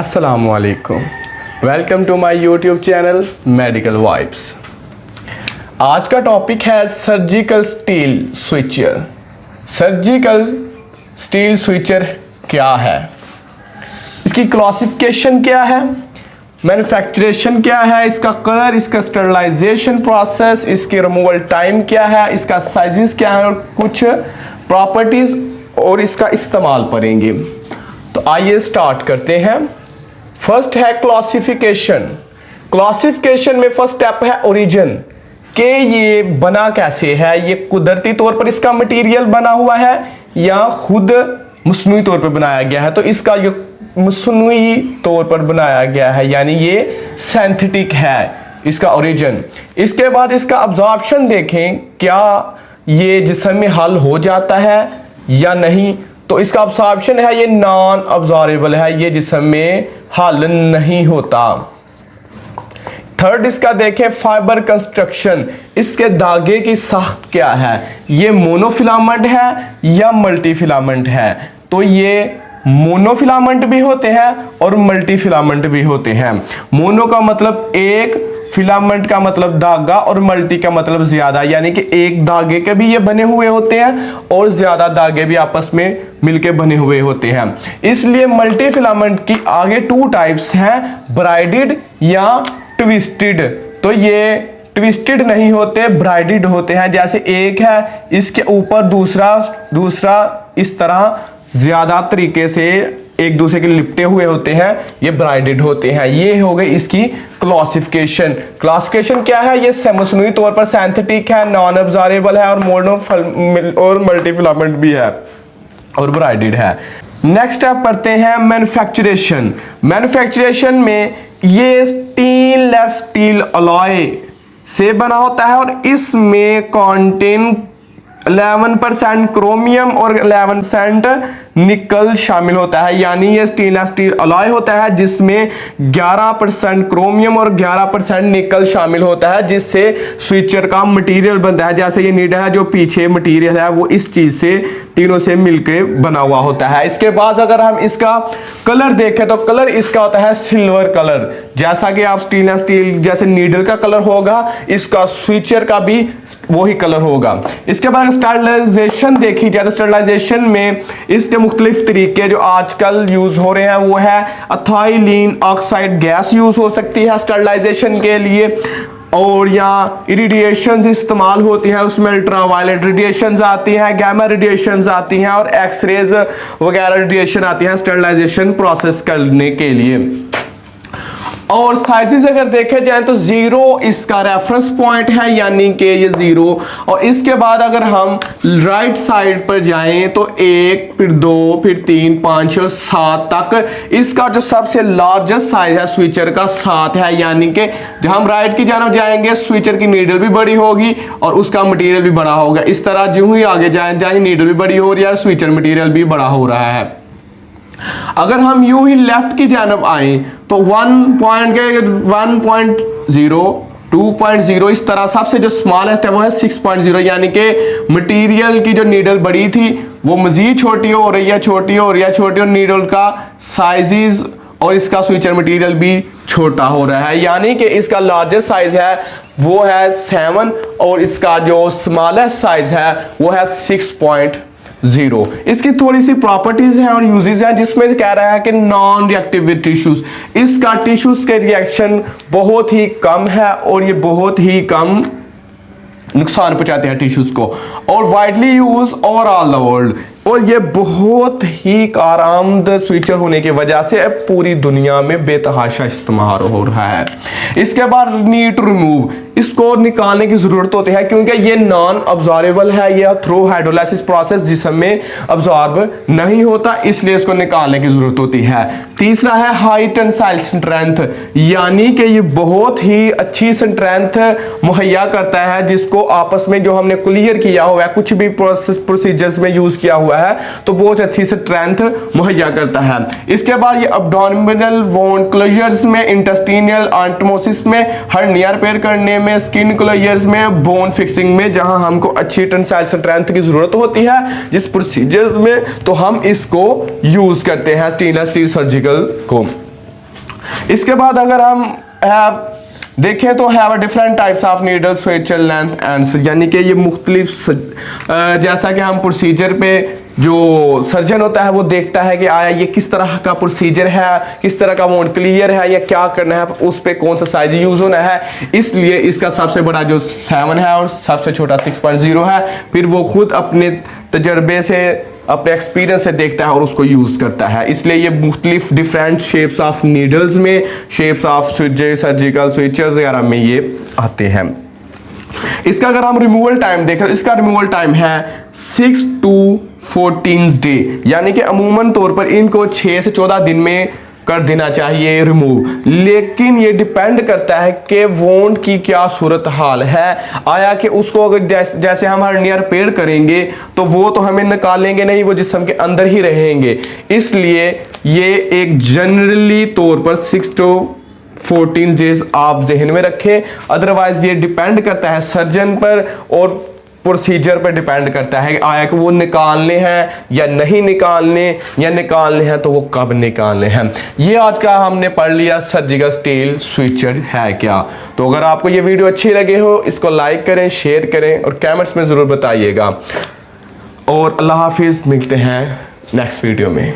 अस्सलामुअलैकुम, welcome to my YouTube channel medical vibes. आज का टॉपिक है surgical steel switcher. Surgical steel switcher क्या है, इसकी क्लासिफिकेशन क्या है, मैन्युफैक्चरेशन क्या है, इसका कलर, इसका स्टरलाइजेशन प्रोसेस, इसकी रिमूवल टाइम क्या है, इसका साइजेस क्या है और कुछ प्रॉपर्टीज और इसका इस्तेमाल करेंगे। तो आइए स्टार्ट करते हैं। फर्स्ट है क्लासिफिकेशन। क्लासिफिकेशन में फर्स्ट स्टेप है ओरिजिन, कि ये बना कैसे है, ये कुदरती तौर पर इसका मटेरियल बना हुआ है या खुद मसनूई तौर पर बनाया गया है। तो इसका ये मसनूई तौर पर बनाया गया है, यानी ये सिंथेटिक है, इसका ओरिजिन। इसके बाद इसका अब्जॉर्प्शन देखें, क्या ये जिस्म में हल हो जाता है या नहीं। तो इसका अब्जॉर्प्शन है, ये नॉन अब्जॉर्बेबल है, ये जिस्म में हल नहीं होता। थर्ड इसका देखें फाइबर कंस्ट्रक्शन, इसके धागे की साख्त क्या है, ये मोनोफिलामेंट है या मल्टीफिलामेंट है। तो ये मोनोफिलामेंट भी होते हैं और मल्टीफिलामेंट भी होते हैं। मोनो का मतलब एक, फिलामेंट का मतलब धागा और मल्टी का मतलब ज्यादा, यानी कि एक धागे के भी ये बने हुए होते हैं और ज्यादा धागे भी आपस में मिलके बने हुए होते हैं। इसलिए मल्टी फिलामेंट की आगे टू टाइप्स हैं, ब्राइडेड या ट्विस्टेड। तो ये ट्विस्टेड नहीं होते, ब्राइडेड होते हैं। जैसे एक है, इसके ऊपर दूसरा इस तरह ज्यादा तरीके से एक दूसरे के लिपटे हुए होते हैं, ये ब्राइडेड होते हैं। ये हो गई इसकी क्लासिफिकेशन। क्लासिफिकेशन क्या है, ये मसनूई तौर पर सिंथेटिक है, नॉन अब्जॉर्बेबल है और मल्टीफिलामेंट भी है और ब्राइडेड है। नेक्स्ट स्टेप पढ़ते हैं मैन्युफैक्चरेशन। मैन्युफैक्चरेशन में ये स्टेनलेस स्टील अलॉय से बना होता है और इसमें कंटेन 11% क्रोमियम और 11% निकल शामिल होता है। यानी ये स्टेनलेस स्टील अलॉय होता है जिसमें 11% क्रोमियम और 11% निकल शामिल होता है, जिससे स्विचर का मटेरियल बनता है। जैसे ये नीडल है, जो पीछे मटेरियल है वो इस चीज से, तीनों से मिलकर बना हुआ होता है। इसके बाद अगर हम इसका कलर देखें तो कलर इसका होता है सिल्वर कलर। जैसा कि आप स्टेनलेस स्टील जैसे नीडल का कलर होगा, इसका स्विचर का भी वही कलर होगा। इसके बाद स्टरलाइजेशन देखी जाए तो स्टरलाइजेशन में इसके मुख्तलिफ तरीके जो आजकल यूज हो रहे हैं वो है एथिलीन ऑक्साइड गैस यूज हो सकती है स्टरलाइजेशन के लिए, और यहाँ इरिडिएशंस इस्तेमाल होती है, उसमें अल्ट्रावायलेट रेडिएशंस आती हैं, गामा रेडिएशंस आती हैं और एक्सरेज वगैरह रेडिएशन आती हैं स्टरलाइजेशन प्रोसेस करने के लिए। और साइजेस अगर देखे जाए तो 0 इसका रेफरेंस पॉइंट है, यानी कि ये 0। और इसके बाद अगर हम राइट साइड पर जाएं तो 1, फिर 2, फिर 3, 5 और 7 तक इसका जो सबसे लार्जेस्ट साइज है स्विचर का 7 है। यानी कि जब हम राइट की जानब जाएंगे स्विचर की नीडल भी बड़ी होगी और उसका मटेरियल भी बड़ा होगा। इस तरह जो ही आगे जाएंगे नीडल भी बड़ी हो रही है और स्विचर मटेरियल भी बड़ा हो रहा है। अगर हम यूं ही लेफ्ट की जानब आए तो 1.0, 2.0 इस तरह सबसे जो स्मॉलेस्ट है वो है 6.0, यानी कि मटेरियल की जो नीडल बड़ी थी वो मजीद छोटी हो रही है, छोटी हो रही है, छोटी, और नीडल का साइजेस और इसका स्विचर मटेरियल भी छोटा हो रहा है। यानी कि इसका लार्जेस्ट साइज है वो है 7 और इसका जो स्मॉलेस्ट साइज है वो है 6.0। इसकी थोड़ी सी प्रॉपर्टीज हैं और यूजेस हैं, जिसमें कह रहा है कि नॉन रिएक्टिव विद टिश्यूज, इसका टिश्यूज के रिएक्शन बहुत ही कम है और ये बहुत ही कम नुकसान पहुंचाते हैं टिश्यूज को, और widely use over all the world, और ये बहुत ही कारआमद स्विचर होने की वजह से पूरी दुनिया में बेतहाशा इस्तेमाल हो रहा है। इसके बाद नीड टू रिमूव, इसको निकालने की जरूरत होती है क्योंकि ये नॉन अब्जॉर्बेबल है, ये थ्रू हाइड्रोलाइसिस प्रोसेस जिसमें अब्जॉर्ब नहीं होता, इसलिए इसको निकालने की जरूरत होती है। तीसरा है हाई टेंसाइल स्ट्रेंथ, यानी कि ये बहुत ही अच्छी स्ट्रेंथ मुहैया करता है, जिसको आपस में जो हमने क्लियर किया हुआ है, कुछ भी प्रोसीजर्स में यूज किया हुआ है तो बहुत अच्छी स्ट्रेंथ मुहैया करता है। इसके बाद ये अब्डोमिनल वोन क्लोजर्स में, इंटेस्टिनियल एंटमोसिस में, हर्निया रिपेयर करने में, स्किन क्लोजर्स में, बोन फिक्सिंग में, जहां हमको अच्छी टेंसाइल स्ट्रेंथ की जरूरत होती है जिस प्रोसीजर्स में, तो हम इसको यूज करते हैं स्टेनलेस स्टील सर्जिकल को। इसके बाद अगर हम देखें तो have different types of needle switcher length and, यानी कि ये मुख्तलिफ जैसा कि हम प्रोसीजर पे जो सर्जन होता है वो देखता है कि आया ये किस तरह का प्रोसीजर है, किस तरह का वोंड क्लियर है या क्या करना है, उस पे कौन सा साइज यूज होना है। इसलिए इसका सबसे बड़ा जो 7 है और सबसे छोटा 6.0 है। फिर वो खुद अपने तजर्बे से, अपने एक्सपीरियंस से देखता है और उसको यूज करता है। इसलिए ये मुख्तलिफ डिफरेंट शेप्स ऑफ नीडल्स में, shapes of switches, surgical switchers वगैरह में ये आते हैं। इसका अगर हम रिमूवल टाइम देखें, इसका रिमूवल टाइम है 6 to 14 डे, यानी कि अमूमन तौर पर इनको 6 से 14 दिन में कर देना चाहिए रिमूव। लेकिन ये डिपेंड करता है कि वोंड की क्या सूरत हाल है। आया कि उसको अगर जैसे हम हर्निया रिपेयर करेंगे तो वो तो हमें निकालेंगे नहीं, वो जिस्म के अंदर ही रहेंगे। इसलिए ये एक जनरली तौर पर 6 to 14 डेज आप जहन में रखें। अदरवाइज ये डिपेंड करता है सर्जन पर और प्रोसीजर पर डिपेंड करता है कि आया कि वो निकालने हैं या नहीं निकालने, या निकालने हैं तो वो कब निकालने हैं। ये आज का हमने पढ़ लिया सर्जिकल स्टील स्विचर है क्या। तो अगर आपको ये वीडियो अच्छी लगे हो, इसको लाइक करें, शेयर करें और कमेंट्स में ज़रूर बताइएगा। और अल्लाह हाफिज़, मिलते हैं नेक्स्ट वीडियो में।